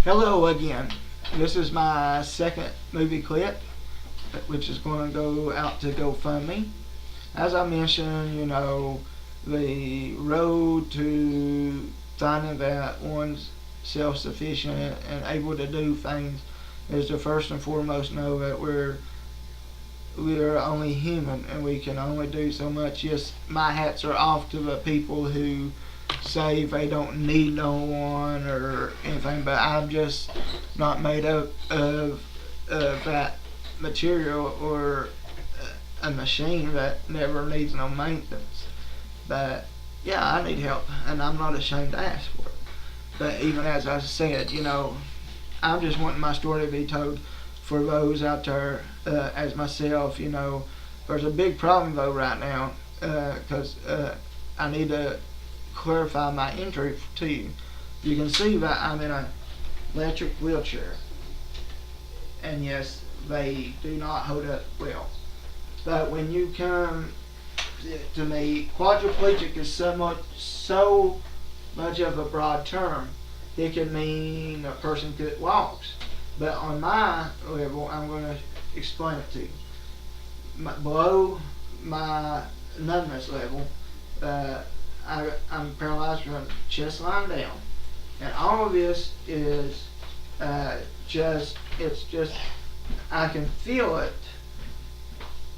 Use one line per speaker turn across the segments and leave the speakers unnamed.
Hello again. This is my second movie clip, which is going to go out to GoFundMe. As I mentioned, the road to finding that one's self sufficient and able to do things is to first and foremost know that we're only human and we can only do so much. Yes, my hats are off to the people who say they don't need no one or anything, but I'm just not made up of that material or a machine that never needs no maintenance. But yeah, I need help, and I'm not ashamed to ask for it. But even as I said, I'm just wanting my story to be told for those out there as myself. There's a big problem though right now because I need to clarify my injury to you. You can see that I'm in an electric wheelchair, and yes, they do not hold up well. But when you come to me, quadriplegic is so much of a broad term. It can mean a person that walks, but on my level, I'm going to explain it to you. Below my numbness level, I'm paralyzed from chest line down, and all of this is it's just I can feel it,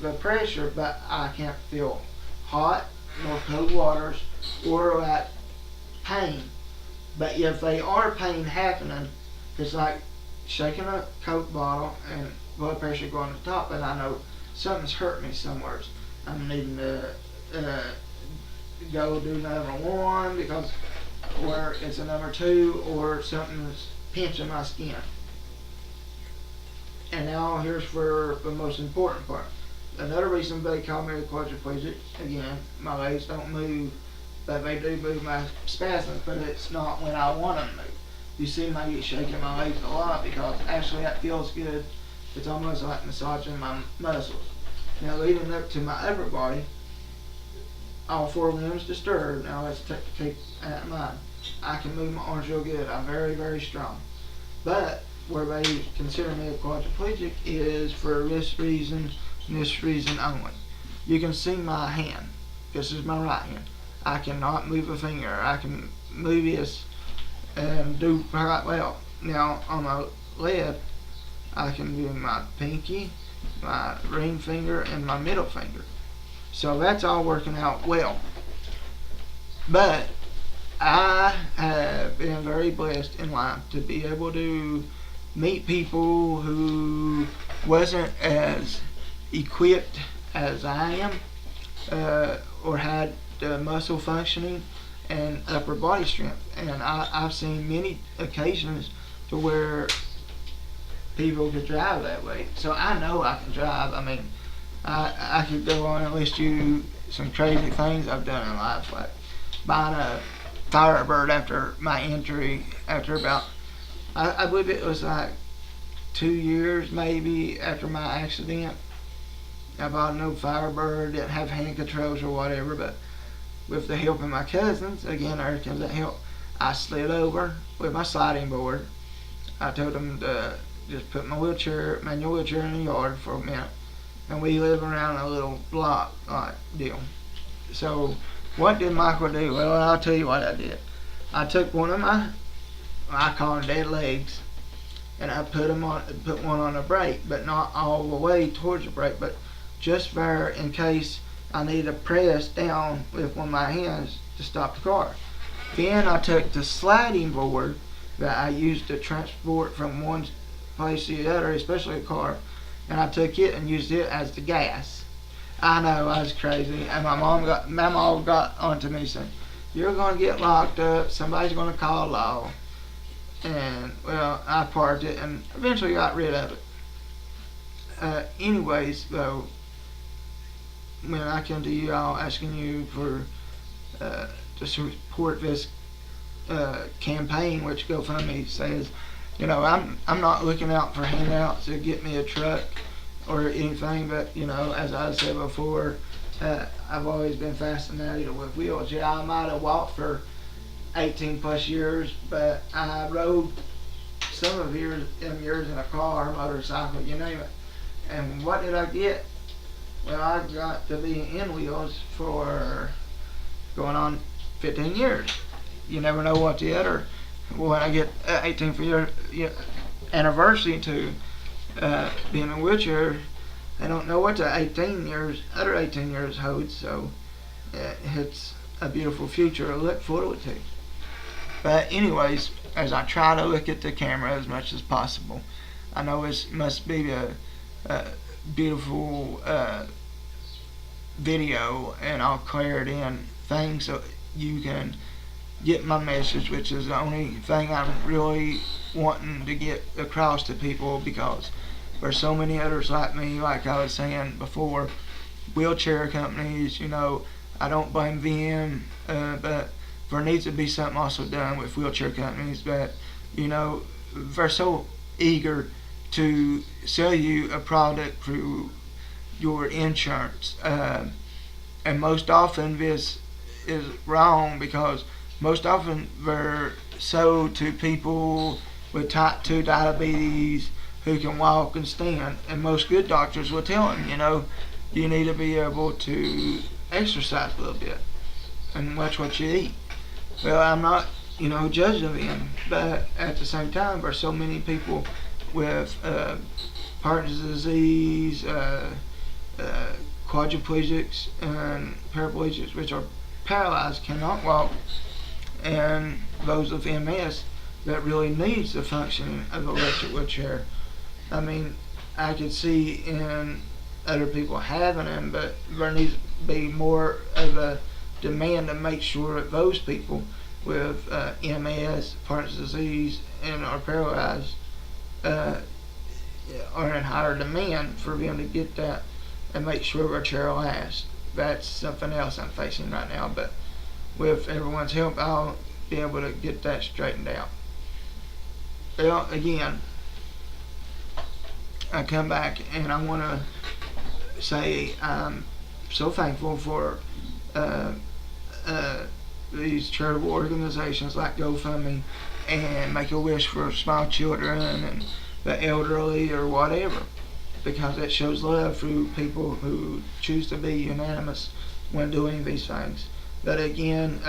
the pressure, but I can't feel hot nor cold waters or that pain. But if they are pain happening, it's like shaking a Coke bottle and blood pressure going to the top, and I know something's hurt me somewhere. I'm needing to go do number one because, or it's a number two, or something's pinching my skin. And now here's for the most important part. Another reason they call me a quadriplegic, again, my legs don't move, but they do move my spasms, but it's not when I want them to move. You see me shaking my legs a lot because actually that feels good. It's almost like massaging my muscles. Now leading up to my upper body, all four limbs disturbed. Now let's keep that in mind. I can move my arms real good. I'm very, very strong. But where they consider me a quadriplegic is for this reason and this reason only. You can see my hand. This is my right hand. I cannot move a finger. I can move this and do right well. Now on my left, I can move my pinky, my ring finger, and my middle finger. So that's all working out well. But I have been very blessed in life to be able to meet people who wasn't as equipped as I am or had muscle functioning and upper body strength. And I've seen many occasions to where people could drive that way. So I know I can drive. I mean, I could go on and list you some crazy things I've done in life, like buying a Firebird after my injury, after about, I believe it was like 2 years maybe after my accident. I bought no Firebird, didn't have hand controls or whatever, but with the help of my cousins, again, there comes that help, I slid over with my sliding board. I told them to just put my manual wheelchair in the yard for a minute, and we live around a little block like deal. So what did Michael do? Well, I'll tell you what I did. I took one of I call them dead legs, and I put one on a brake, but not all the way towards the brake, but just there in case I need to press down with one of my hands to stop the car. Then I took the sliding board that I used to transport from one place to the other, especially a car, and I took it and used it as the gas. I know, I was crazy, and my mom got onto me saying, "You're going to get locked up, somebody's going to call law." And well, I parked it and eventually got rid of it. Anyways, though, when I come to you all asking you for to support this campaign, which GoFundMe says, I'm not looking out for handouts to get me a truck or anything, but as I said before, I've always been fascinated with wheels. Yeah, I might have walked for 18 plus years, but I rode some of them years in a car, motorcycle, you name it. And what did I get? Well, I got to be in wheels for going on 15 years. You never know what the other, when I get 18th year anniversary to being in a wheelchair, I don't know what the other 18 years holds, so it's a beautiful future to look forward to. But anyways, as I try to look at the camera as much as possible, I know it must be a beautiful video, and I'll clear it in things so you can get my message, which is the only thing I'm really wanting to get across to people, because there's so many others like me, like I was saying before, wheelchair companies, I don't blame them, but there needs to be something also done with wheelchair companies that, they're so eager to sell you a product through your insurance, and most often this is wrong, because most often they're sold to people with type 2 diabetes who can walk and stand, and most good doctors will tell them, you need to be able to exercise a little bit and watch what you eat. Well, I'm not, judging them, but at the same time, there's so many people with Parkinson's disease, quadriplegics, and paraplegics, which are paralyzed, cannot walk, and those with MS that really needs the functioning of an electric wheelchair. I mean, I could see in other people having them, but there needs to be more of a demand to make sure that those people with MS, Parkinson's disease, and are paralyzed are in higher demand for them to get that and make sure their chair lasts. That's something else I'm facing right now, but with everyone's help, I'll be able to get that straightened out. Well, again, I come back and I want to say I'm so thankful for these charitable organizations like GoFundMe and Make-A-Wish for small children and the elderly or whatever, because it shows love through people who choose to be unanimous when doing these things. But again,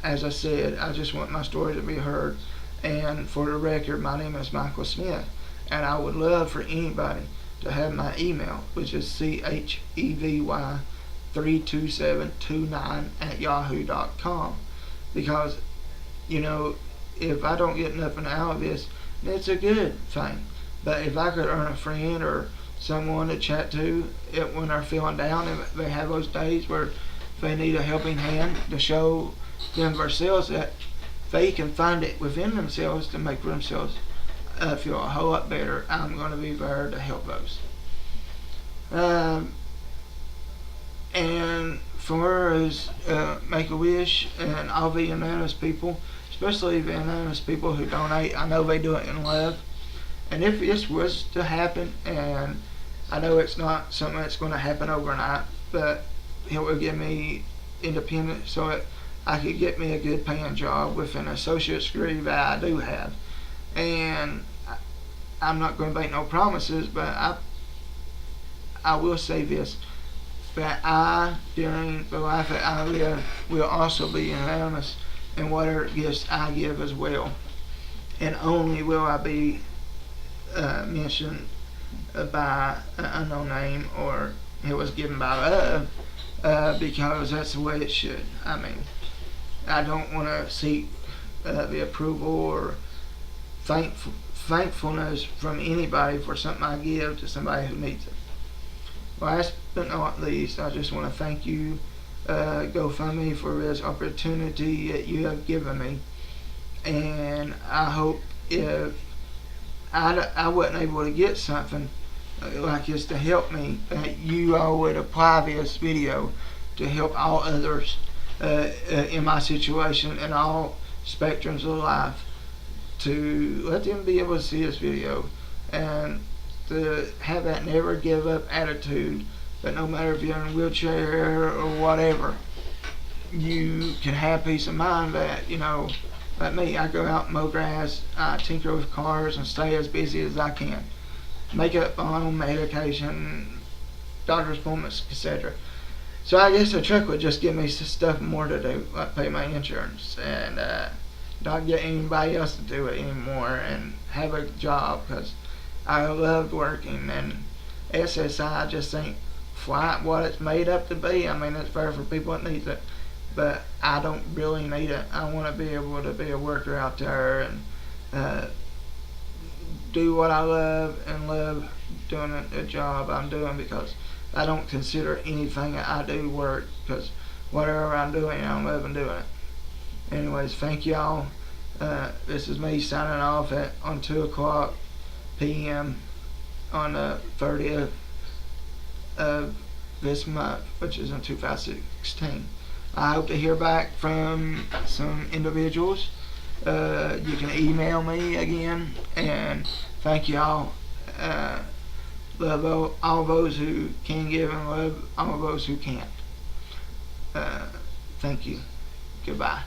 as I said, I just want my story to be heard, and for the record, my name is Michael Smith, and I would love for anybody to have my email, which is chevy32729@yahoo.com, because if I don't get nothing out of this, it's a good thing. But if I could earn a friend or someone to chat to when they're feeling down, and they have those days where they need a helping hand to show them themselves that they can find it within themselves to make themselves feel a whole lot better, I'm going to be there to help those. And for us, Make-A-Wish and all the unanimous people, especially the unanimous people who donate, I know they do it in love. And if this was to happen, and I know it's not something that's going to happen overnight, but it will give me independence so that I could get me a good paying job with an associate's degree that I do have. And I'm not going to make no promises, but I will say this, that during the life that I live, will also be unanimous in whatever gifts I give as well. And only will I be mentioned by an unknown name, or it was given by love, because that's the way it should. I mean, I don't want to seek the approval or thankfulness from anybody for something I give to somebody who needs it. Last but not least, I just want to thank you, GoFundMe, for this opportunity that you have given me. And I hope if I wasn't able to get something like this to help me, that you all would apply this video to help all others in my situation and all spectrums of life, to let them be able to see this video and to have that never give up attitude, that no matter if you're in a wheelchair or whatever, you can have peace of mind that Like me, I go out and mow grass, I tinker with cars, and stay as busy as I can. Make up my own medication, doctor's appointments, etc. So I guess a truck would just give me some stuff more to do, like pay my insurance and not get anybody else to do it anymore and have a job because I loved working, and SSI just ain't quite what it's made up to be. I mean, it's fair for people that need it, but I don't really need it. I want to be able to be a worker out there and do what I love and love doing the job I'm doing, because I don't consider anything that I do work, because whatever I'm doing, I'm loving doing it. Anyways, thank y'all. This is me signing off on 2 o'clock p.m. on the 30th of this month, which is in 2016. I hope to hear back from some individuals. You can email me again, and thank y'all. Love all those who can give, and love all those who can't. Thank you. Goodbye.